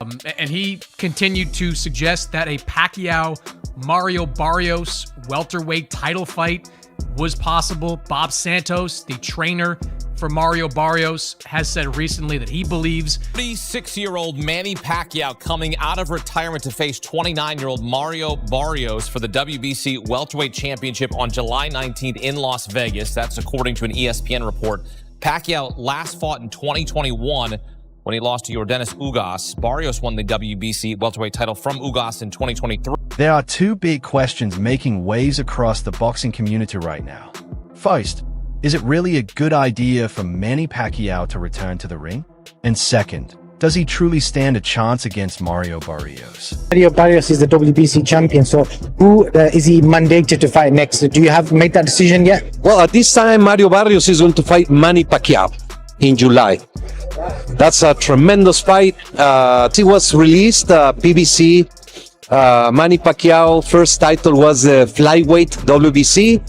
And he continued to suggest that a Pacquiao-Mario Barrios welterweight title fight was possible. Bob Santos, the trainer for Mario Barrios, has said recently that he believes 36-year-old Manny Pacquiao coming out of retirement to face 29-year-old Mario Barrios for the WBC welterweight championship on July 19th in Las Vegas. That's according to an ESPN report. Pacquiao last fought in 2021 when he lost to Yordenis Ugas. Barrios won the WBC welterweight title from Ugas in 2023. There are two big questions making waves across the boxing community right now. First, is it really a good idea for Manny Pacquiao to return to the ring? And second, does he truly stand a chance against Mario Barrios? Mario Barrios is the WBC champion, so who is he mandated to fight next? Do you have made that decision yet? Well, at this time, Mario Barrios is going to fight Manny Pacquiao in July. That's a tremendous fight. It was released, PBC. Manny Pacquiao first title was flyweight WBC,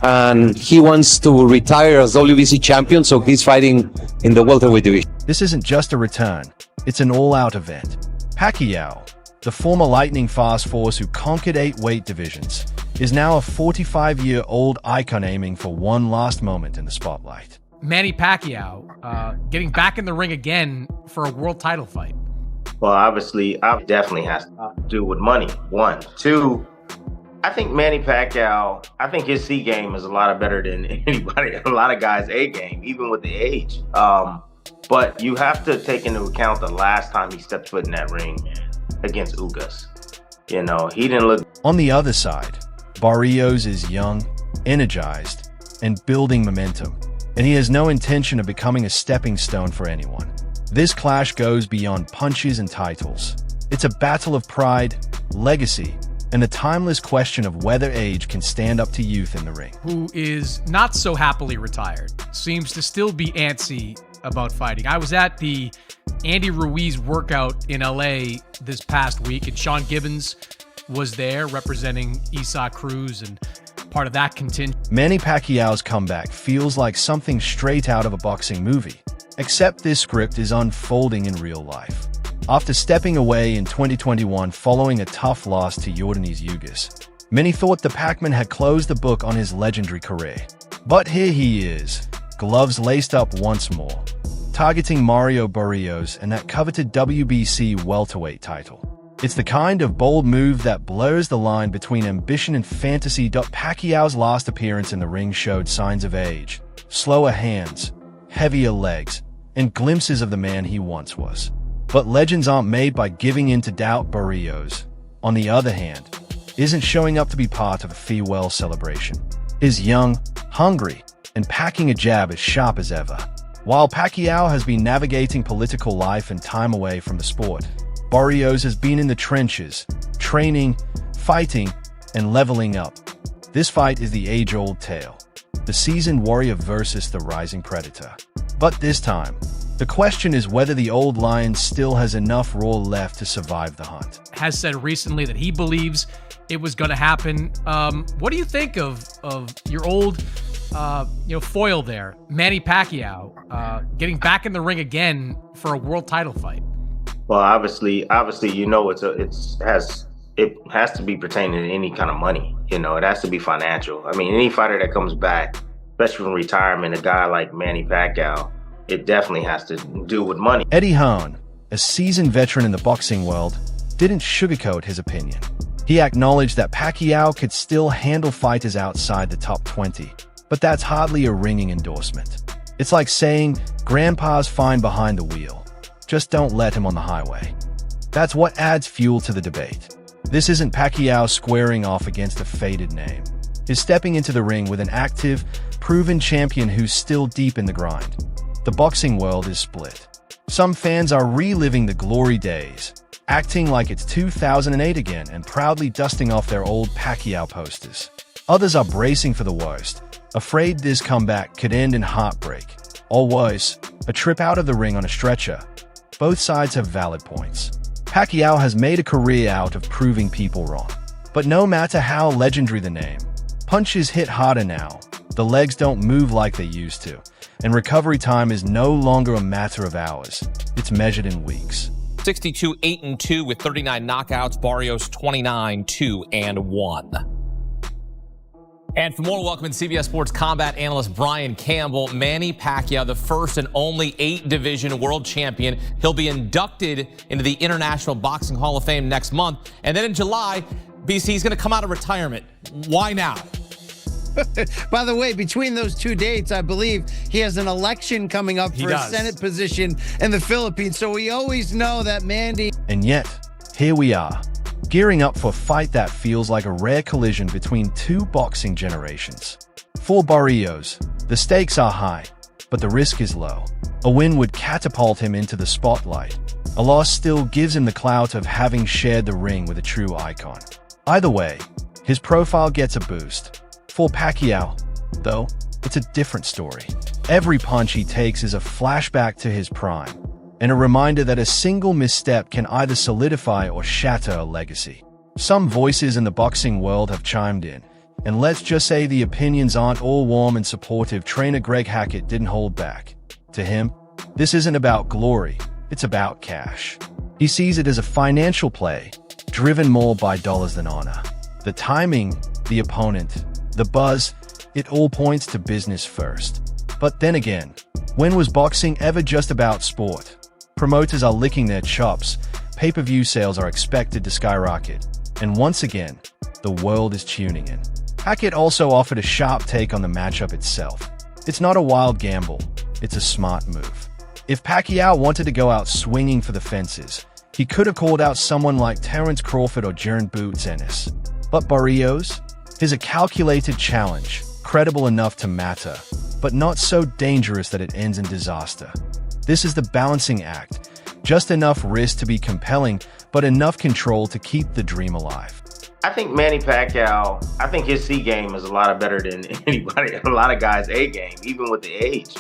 and he wants to retire as WBC champion, so he's fighting in the welterweight division. This isn't just a return, it's an all-out event. Pacquiao, the former lightning fast force who conquered 8 weight divisions, is now a 45-year-old icon aiming for one last moment in the spotlight. Manny Pacquiao getting back in the ring again for a world title fight. Well, obviously, it definitely has to do with money, one. Two, I think Manny Pacquiao, I think his C game is a lot better than anybody, a lot of guys' A game, even with the age. But you have to take into account the last time he stepped foot in that ring against Ugas. You know, he didn't look... On the other side, Barrios is young, energized, and building momentum, and he has no intention of becoming a stepping stone for anyone. This clash goes beyond punches and titles. It's a battle of pride, legacy, and the timeless question of whether age can stand up to youth in the ring. Who is not so happily retired, seems to still be antsy about fighting. I was at the Andy Ruiz workout in LA this past week, and Sean Gibbons was there representing Isaac Cruz and part of that contingent. Manny Pacquiao's comeback feels like something straight out of a boxing movie, except this script is unfolding in real life. After stepping away in 2021 following a tough loss to Yordenis Ugas, many thought the Pac-Man had closed the book on his legendary career. But here he is, gloves laced up once more, targeting Mario Barrios and that coveted WBC welterweight title. It's the kind of bold move that blurs the line between ambition and fantasy. Pacquiao's last appearance in the ring showed signs of age, slower hands, heavier legs, and glimpses of the man he once was. But legends aren't made by giving in to doubt. Barrios, on the other hand, isn't showing up to be part of a farewell celebration. Is young, hungry, and packing a jab as sharp as ever. While Pacquiao has been navigating political life and time away from the sport, Barrios has been in the trenches, training, fighting, and leveling up. This fight is the age-old tale, the seasoned warrior versus the rising predator. But this time, the question is whether the old lion still has enough roar left to survive the hunt. Has said recently that he believes it was going to happen. What do you think of your old foil there, Manny Pacquiao, getting back in the ring again for a world title fight? Well, obviously, you know, it has to be pertaining to any kind of money. You know, it has to be financial. I mean, any fighter that comes back, especially from retirement, a guy like Manny Pacquiao, it definitely has to do with money. Eddie Hearn, a seasoned veteran in the boxing world, didn't sugarcoat his opinion. He acknowledged that Pacquiao could still handle fighters outside the top 20, but that's hardly a ringing endorsement. It's like saying, Grandpa's fine behind the wheel. Just don't let him on the highway. That's what adds fuel to the debate. This isn't Pacquiao squaring off against a faded name. He's stepping into the ring with an active, proven champion who's still deep in the grind. The boxing world is split. Some fans are reliving the glory days, acting like it's 2008 again and proudly dusting off their old Pacquiao posters. Others are bracing for the worst, afraid this comeback could end in heartbreak, or worse, a trip out of the ring on a stretcher. Both sides have valid points. Pacquiao has made a career out of proving people wrong. But no matter how legendary the name, punches hit harder now, the legs don't move like they used to, and recovery time is no longer a matter of hours, it's measured in weeks. 62 8-2 with 39 knockouts. Barrios 29 2-1. And for more, welcome in CBS Sports combat analyst Brian Campbell. Manny Pacquiao, the first and only 8-division world champion. He'll be inducted into the International Boxing Hall of Fame next month. And then in July, BC's going to come out of retirement. Why now? By the way, between those two dates, I believe he has an election coming up for a Senate position in the Philippines. So we always know that Mandy. And yet, here we are, gearing up for a fight that feels like a rare collision between two boxing generations. For Barrios, the stakes are high, but the risk is low. A win would catapult him into the spotlight. A loss still gives him the clout of having shared the ring with a true icon. Either way, his profile gets a boost. For Pacquiao, though, it's a different story. Every punch he takes is a flashback to his prime, and a reminder that a single misstep can either solidify or shatter a legacy. Some voices in the boxing world have chimed in, and let's just say the opinions aren't all warm and supportive. Trainer Greg Hackett didn't hold back. To him, this isn't about glory, it's about cash. He sees it as a financial play, driven more by dollars than honor. The timing, the opponent, the buzz, it all points to business first. But then again, when was boxing ever just about sport? Promoters are licking their chops, pay-per-view sales are expected to skyrocket, and once again, the world is tuning in. Hackett also offered a sharp take on the matchup itself. It's not a wild gamble, it's a smart move. If Pacquiao wanted to go out swinging for the fences, he could have called out someone like Terence Crawford or Jaron Boots Ennis. But Barrios? He's a calculated challenge, credible enough to matter, but not so dangerous that it ends in disaster. This is the balancing act, just enough risk to be compelling, but enough control to keep the dream alive. I think Manny Pacquiao, I think his C game is a lot better than anybody, a lot of guys' A game, even with the age.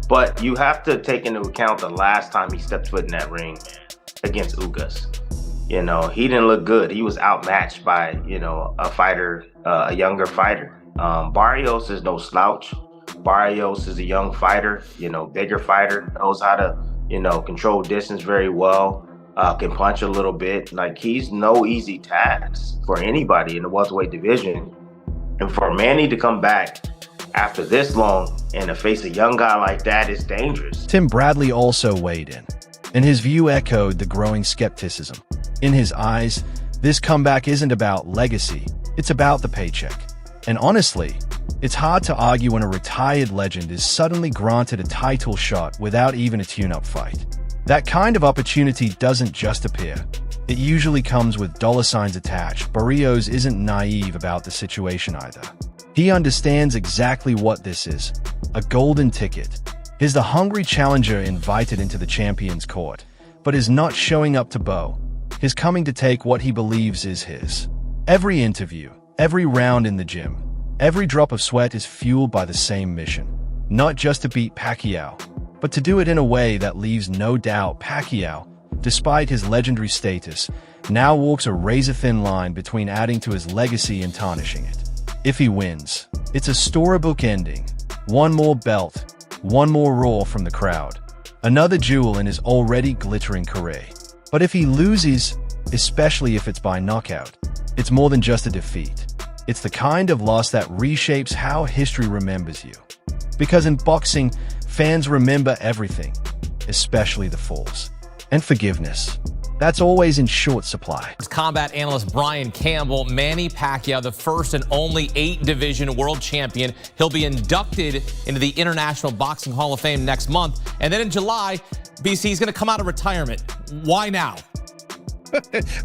But you have to take into account the last time he stepped foot in that ring, man, against Ugas. You know, he didn't look good. He was outmatched by, a fighter, a younger fighter. Barrios is no slouch. Barrios is a young fighter, bigger fighter, knows how to, control distance very well, can punch a little bit. Like, he's no easy task for anybody in the welterweight division. And for Manny to come back after this long and to face a young guy like that is dangerous. Tim Bradley also weighed in, and his view echoed the growing skepticism. In his eyes, this comeback isn't about legacy, it's about the paycheck. And honestly, it's hard to argue when a retired legend is suddenly granted a title shot without even a tune-up fight. That kind of opportunity doesn't just appear. It usually comes with dollar signs attached. Barrios isn't naive about the situation either. He understands exactly what this is, a golden ticket. He's the hungry challenger invited into the champion's court, but is not showing up to bow. He's coming to take what he believes is his. Every interview, every round in the gym, every drop of sweat is fueled by the same mission. Not just to beat Pacquiao, but to do it in a way that leaves no doubt. Pacquiao, despite his legendary status, now walks a razor-thin line between adding to his legacy and tarnishing it. If he wins, it's a storybook ending. One more belt, one more roar from the crowd. Another jewel in his already glittering career. But if he loses, especially if it's by knockout, it's more than just a defeat. It's the kind of loss that reshapes how history remembers you. Because in boxing, fans remember everything, especially the falls. And forgiveness. That's always in short supply. Combat analyst Brian Campbell. Manny Pacquiao, the first and only 8-division world champion. He'll be inducted into the International Boxing Hall of Fame next month. And then in July, BC's going to come out of retirement. Why now?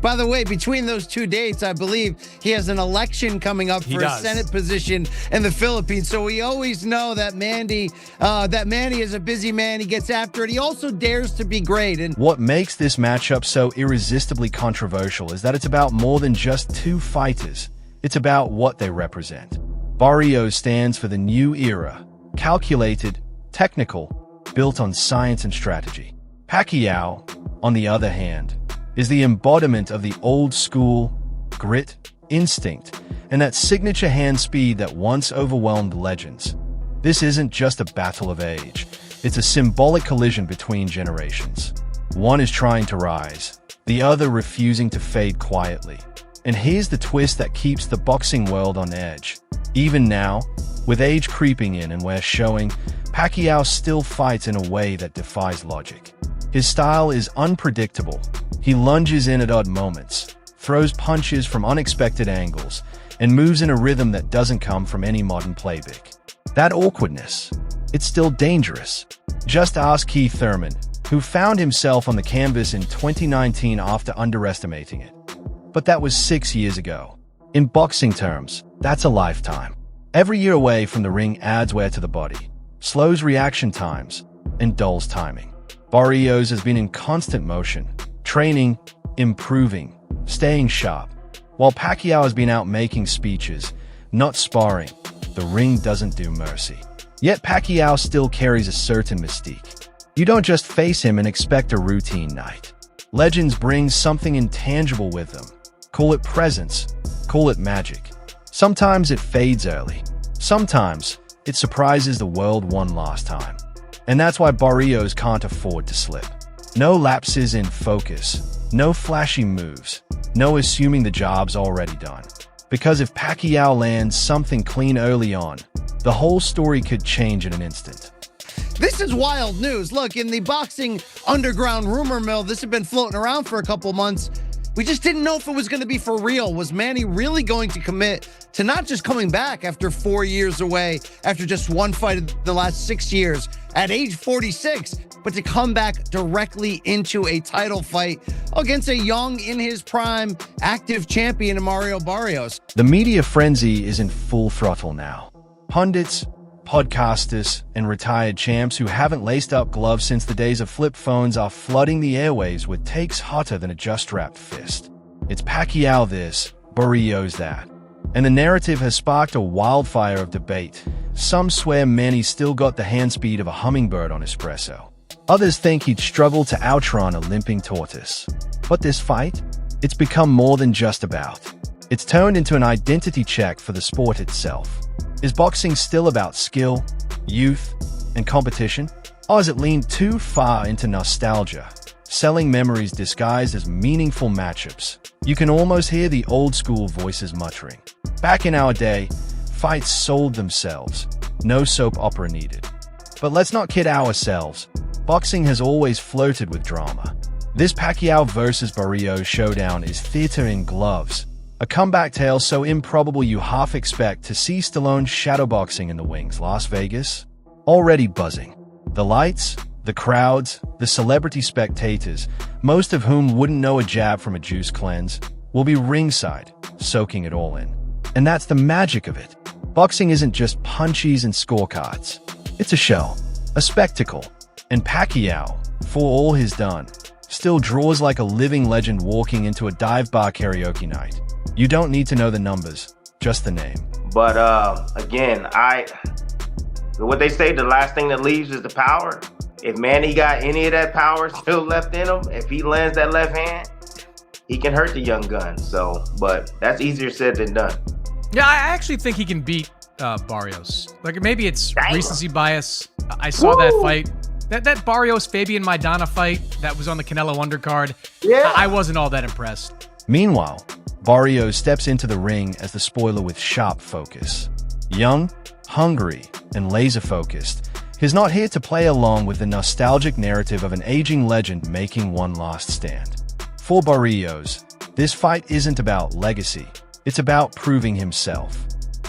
By the way, between those two dates, I believe he has an election coming up for a Senate position in the Philippines. So we always know that Manny is a busy man. He gets after it. He also dares to be great. And what makes this matchup so irresistibly controversial is that it's about more than just two fighters. It's about what they represent. Barrios stands for the new era, calculated, technical, built on science and strategy. Pacquiao, on the other hand, is the embodiment of the old school, grit, instinct, and that signature hand speed that once overwhelmed legends. This isn't just a battle of age. It's a symbolic collision between generations. One is trying to rise, the other refusing to fade quietly. And here's the twist that keeps the boxing world on edge. Even now, with age creeping in and we're showing, Pacquiao still fights in a way that defies logic. His style is unpredictable. He lunges in at odd moments, throws punches from unexpected angles, and moves in a rhythm that doesn't come from any modern playbook. That awkwardness, it's still dangerous. Just ask Keith Thurman, who found himself on the canvas in 2019 after underestimating it. But that was 6 years ago. In boxing terms, that's a lifetime. Every year away from the ring adds wear to the body, slows reaction times, and dulls timing. Barrios has been in constant motion, training, improving, staying sharp. While Pacquiao has been out making speeches, not sparring, the ring doesn't do mercy. Yet Pacquiao still carries a certain mystique. You don't just face him and expect a routine night. Legends bring something intangible with them. Call it presence, call it magic. Sometimes it fades early. Sometimes it surprises the world one last time. And that's why Barrios can't afford to slip. No lapses in focus, no flashy moves, no assuming the job's already done. Because if Pacquiao lands something clean early on, the whole story could change in an instant. This is wild news. Look, in the boxing underground rumor mill, this had been floating around for a couple months. We just didn't know if it was going to be for real. Was Manny really going to commit to not just coming back after 4 years away, after just one fight in the last 6 years, at age 46, but to come back directly into a title fight against a young, in his prime, active champion in Mario Barrios? The media frenzy is in full throttle now. Pundits, podcasters, and retired champs who haven't laced up gloves since the days of flip phones are flooding the airwaves with takes hotter than a just-wrapped fist. It's Pacquiao this, Barrios that. And the narrative has sparked a wildfire of debate. Some swear Manny still got the hand speed of a hummingbird on espresso. Others think he'd struggle to outrun a limping tortoise. But this fight? It's become more than just about. It's turned into an identity check for the sport itself. Is boxing still about skill, youth, and competition? Or has it leaned too far into nostalgia, selling memories disguised as meaningful matchups? You can almost hear the old-school voices muttering. Back in our day, fights sold themselves. No soap opera needed. But let's not kid ourselves. Boxing has always flirted with drama. This Pacquiao versus Barrios showdown is theater in gloves. A comeback tale so improbable you half expect to see Stallone's shadowboxing in the wings. Las Vegas? Already buzzing. The lights, the crowds, the celebrity spectators, most of whom wouldn't know a jab from a juice cleanse, will be ringside, soaking it all in. And that's the magic of it. Boxing isn't just punchies and scorecards. It's a show, a spectacle. And Pacquiao, for all he's done, still draws like a living legend walking into a dive bar karaoke night. You don't need to know the numbers, just the name. But again, what they say, the last thing that leaves is the power. If Manny got any of that power still left in him, if he lands that left hand, he can hurt the young gun. So, but that's easier said than done. Yeah, I actually think he can beat Barrios. Like maybe it's recency bias. I saw that fight. That Barrios Fabian Maidana fight that was on the Canelo undercard. Yeah. I wasn't all that impressed. Meanwhile, Barrios steps into the ring as the spoiler with sharp focus. Young, hungry, and laser-focused, he's not here to play along with the nostalgic narrative of an aging legend making one last stand. For Barrios, this fight isn't about legacy, it's about proving himself.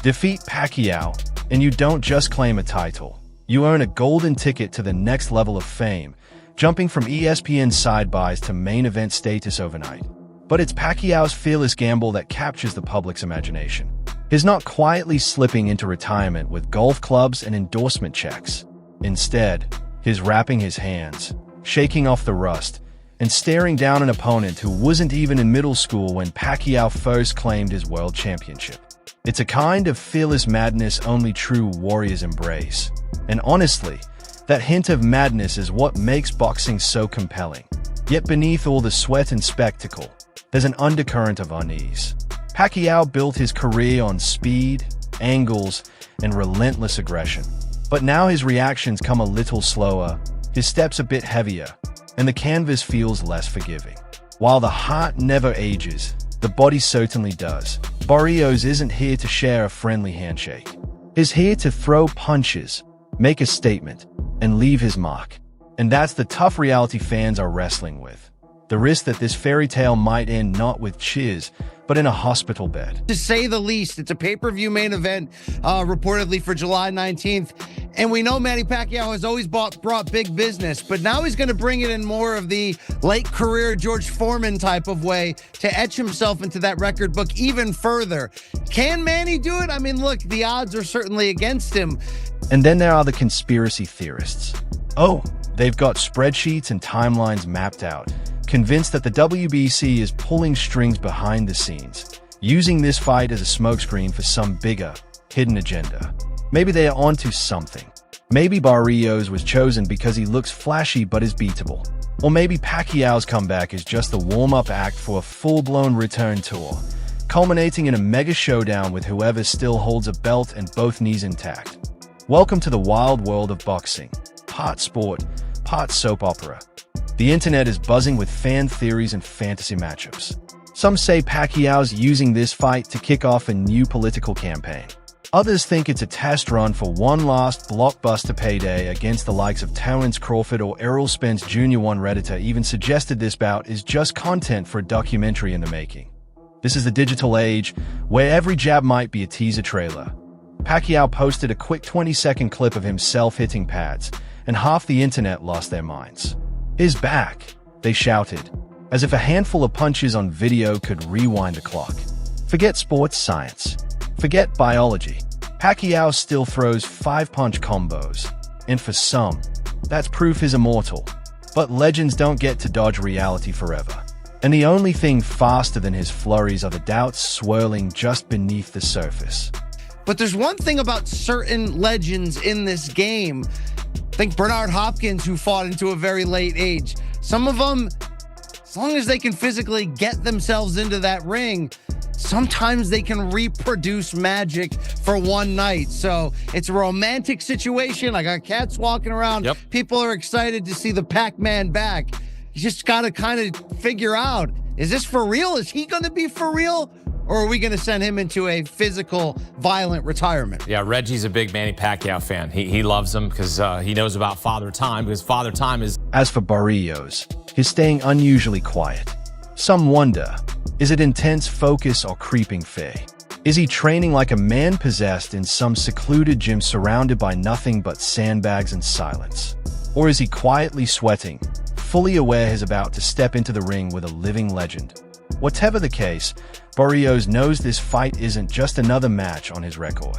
Defeat Pacquiao, and you don't just claim a title. You earn a golden ticket to the next level of fame, jumping from ESPN sidebys to main event status overnight. But it's Pacquiao's fearless gamble that captures the public's imagination. He's not quietly slipping into retirement with golf clubs and endorsement checks. Instead, he's wrapping his hands, shaking off the rust, and staring down an opponent who wasn't even in middle school when Pacquiao first claimed his world championship. It's a kind of fearless madness only true warriors embrace. And honestly, that hint of madness is what makes boxing so compelling. Yet beneath all the sweat and spectacle, there's an undercurrent of unease. Pacquiao built his career on speed, angles, and relentless aggression. But now his reactions come a little slower, his steps a bit heavier, and the canvas feels less forgiving. While the heart never ages, the body certainly does. Barrios isn't here to share a friendly handshake. He's here to throw punches, make a statement, and leave his mark. And that's the tough reality fans are wrestling with. The risk that this fairy tale might end not with cheers, but in a hospital bed. To say the least, it's a pay-per-view main event, reportedly for July 19th. And we know Manny Pacquiao has always brought big business, but now he's going to bring it in more of the late career George Foreman type of way to etch himself into that record book even further. Can Manny do it? I mean, look, the odds are certainly against him. And then there are the conspiracy theorists. Oh, they've got spreadsheets and timelines mapped out, convinced that the WBC is pulling strings behind the scenes, using this fight as a smokescreen for some bigger, hidden agenda. Maybe they are onto something. Maybe Barrios was chosen because he looks flashy but is beatable. Or maybe Pacquiao's comeback is just the warm-up act for a full-blown return tour, culminating in a mega showdown with whoever still holds a belt and both knees intact. Welcome to the wild world of boxing. Part sport, part soap opera. The internet is buzzing with fan theories and fantasy matchups. Some say Pacquiao's using this fight to kick off a new political campaign. Others think it's a test run for one last blockbuster payday against the likes of Terence Crawford or Errol Spence Jr. One Redditor even suggested this bout is just content for a documentary in the making. This is the digital age, where every jab might be a teaser trailer. Pacquiao posted a quick 20-second clip of himself hitting pads, and half the internet lost their minds. "Is back," they shouted, as if a handful of punches on video could rewind the clock. Forget sports science. Forget biology. Pacquiao still throws 5-punch combos. And for some, that's proof he's immortal. But legends don't get to dodge reality forever. And the only thing faster than his flurries are the doubts swirling just beneath the surface. But there's one thing about certain legends in this game. Think Bernard Hopkins, who fought into a very late age. Some of them, as long as they can physically get themselves into that ring, sometimes they can reproduce magic for one night. So it's a romantic situation. I got cats walking around. Yep. People are excited to see the Pac-Man back. You just got to kind of figure out, is this for real? Is he going to be for real? Or are we going to send him into a physical, violent retirement? Yeah, Reggie's a big Manny Pacquiao fan. He loves him because he knows about Father Time, because Father Time is... As for Barrios, he's staying unusually quiet. Some wonder, is it intense focus or creeping fear? Is he training like a man possessed in some secluded gym surrounded by nothing but sandbags and silence? Or is he quietly sweating, fully aware he's about to step into the ring with a living legend? Whatever the case, Barrios knows this fight isn't just another match on his record.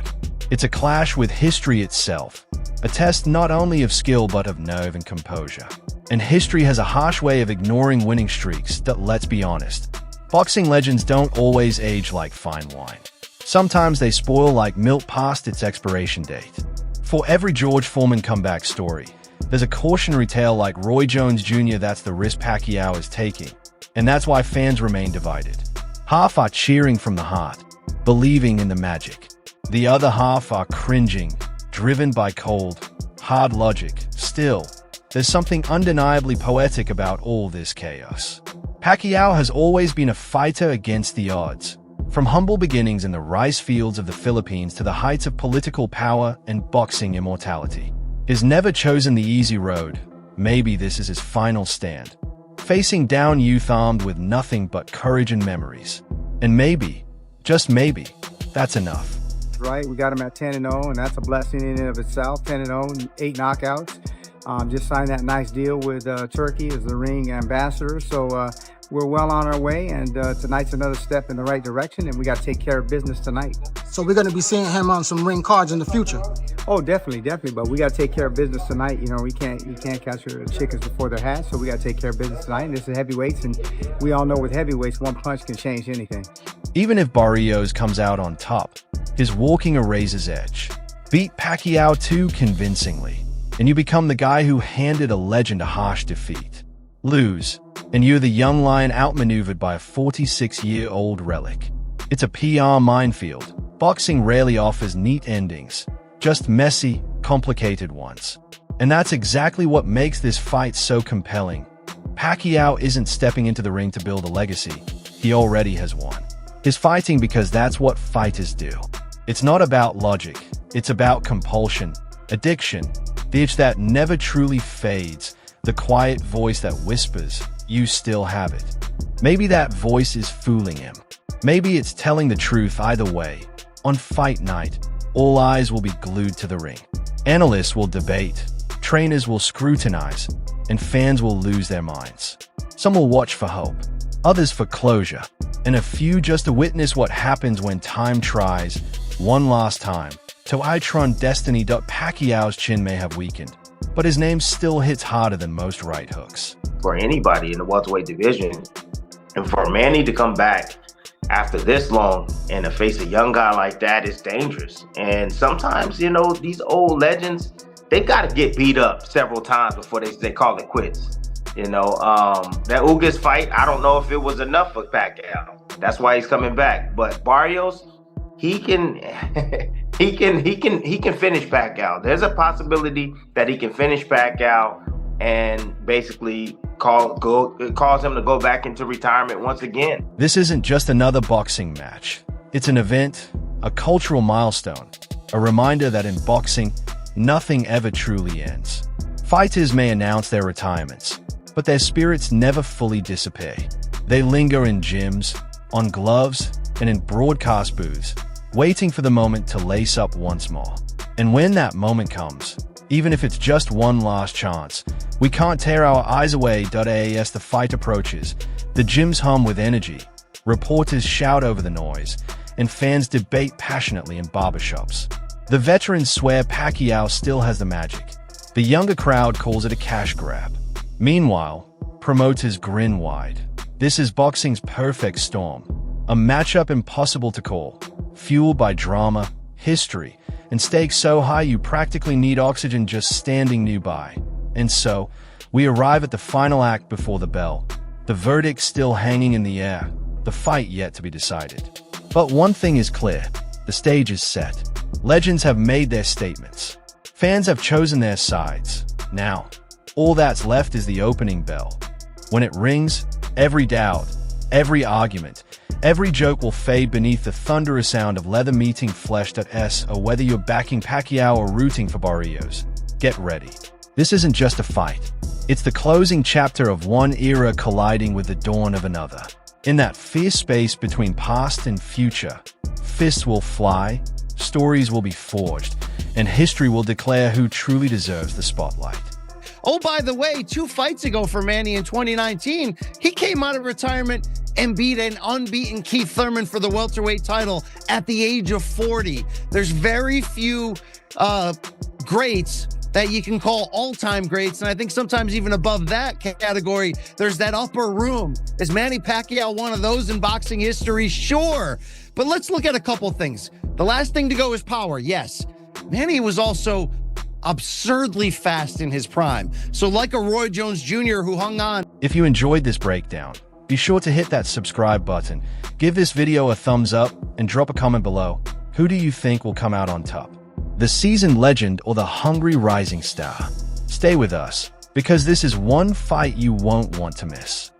It's a clash with history itself, a test not only of skill but of nerve and composure. And history has a harsh way of ignoring winning streaks that, let's be honest, boxing legends don't always age like fine wine. Sometimes they spoil like milk past its expiration date. For every George Foreman comeback story, there's a cautionary tale like Roy Jones Jr. That's the risk Pacquiao is taking. And that's why fans remain divided. Half are cheering from the heart, believing in the magic. The other half are cringing, driven by cold, hard logic. Still, there's something undeniably poetic about all this chaos. Pacquiao has always been a fighter against the odds. From humble beginnings in the rice fields of the Philippines to the heights of political power and boxing immortality, he's never chosen the easy road. Maybe this is his final stand, facing down youth armed with nothing but courage and memories. And maybe, just maybe, that's enough. Right, we got him at 10-0, and that's a blessing in and of itself. 10-0, 8 knockouts. Just signed that nice deal with Turkey as the ring ambassador. So we're well on our way, and tonight's another step in the right direction, and we got to take care of business tonight. So we're going to be seeing him on some ring cards in the future. Oh, definitely. But we got to take care of business tonight. You know, you can't catch the chickens before they're hatched, so we got to take care of business tonight. And this is heavyweights, and we all know with heavyweights, one punch can change anything. Even if Barrios comes out on top, he's walking a razor's edge. Beat Pacquiao too convincingly, and you become the guy who handed a legend a harsh defeat. Lose, and you're the young lion outmaneuvered by a 46-year-old relic. It's a PR minefield. Boxing rarely offers neat endings, just messy, complicated ones. And that's exactly what makes this fight so compelling. Pacquiao isn't stepping into the ring to build a legacy. He already has one. He's fighting because that's what fighters do. It's not about logic. It's about compulsion, addiction, the itch that never truly fades, the quiet voice that whispers, "You still have it." Maybe that voice is fooling him. Maybe it's telling the truth. Either way, on fight night, all eyes will be glued to the ring. Analysts will debate, trainers will scrutinize, and fans will lose their minds. Some will watch for hope, others for closure, and a few just to witness what happens when time tries one last time. To Itron Destiny. Pacquiao's chin may have weakened, but his name still hits harder than most right hooks. For anybody in the welterweight division, and for Manny to come back after this long and to face a young guy like that is dangerous. And sometimes, these old legends, they got to get beat up several times before they call it quits. That Ugas fight, I don't know if it was enough for Pacquiao. That's why he's coming back. But Barrios, he can he can finish Pacquiao. There's a possibility that he can finish Pacquiao and basically cause him to go back into retirement once again. This isn't just another boxing match. It's an event, a cultural milestone, a reminder that in boxing, nothing ever truly ends. Fighters may announce their retirements, but their spirits never fully disappear. They linger in gyms, on gloves, and in broadcast booths, waiting for the moment to lace up once more. And when that moment comes, even if it's just one last chance, we can't tear our eyes away. As the fight approaches, the gyms hum with energy, reporters shout over the noise, and fans debate passionately in barbershops. The veterans swear Pacquiao still has the magic. The younger crowd calls it a cash grab. Meanwhile, promoters grin wide. This is boxing's perfect storm, a matchup impossible to call, fueled by drama, history, and stakes so high you practically need oxygen just standing nearby. And so, we arrive at the final act before the bell. The verdict still hanging in the air, the fight yet to be decided. But one thing is clear, the stage is set. Legends have made their statements. Fans have chosen their sides. Now, all that's left is the opening bell. When it rings, every doubt, every argument, every joke will fade beneath the thunderous sound of leather meeting flesh. Or whether you're backing Pacquiao or rooting for Barrios, get ready. This isn't just a fight. It's the closing chapter of one era colliding with the dawn of another. In that fierce space between past and future, fists will fly, stories will be forged, and history will declare who truly deserves the spotlight. Oh, by the way, 2 fights ago for Manny in 2019, he came out of retirement and beat an unbeaten Keith Thurman for the welterweight title at the age of 40. There's very few greats that you can call all-time greats, and I think sometimes even above that category, there's that upper room. Is Manny Pacquiao one of those in boxing history? Sure. But let's look at a couple things. The last thing to go is power, yes. Manny was also absurdly fast in his prime. So like a Roy Jones Jr. who hung on. If you enjoyed this breakdown, be sure to hit that subscribe button, give this video a thumbs up, and drop a comment below. Who do you think will come out on top? The seasoned legend or the hungry rising star? Stay with us, because this is one fight you won't want to miss.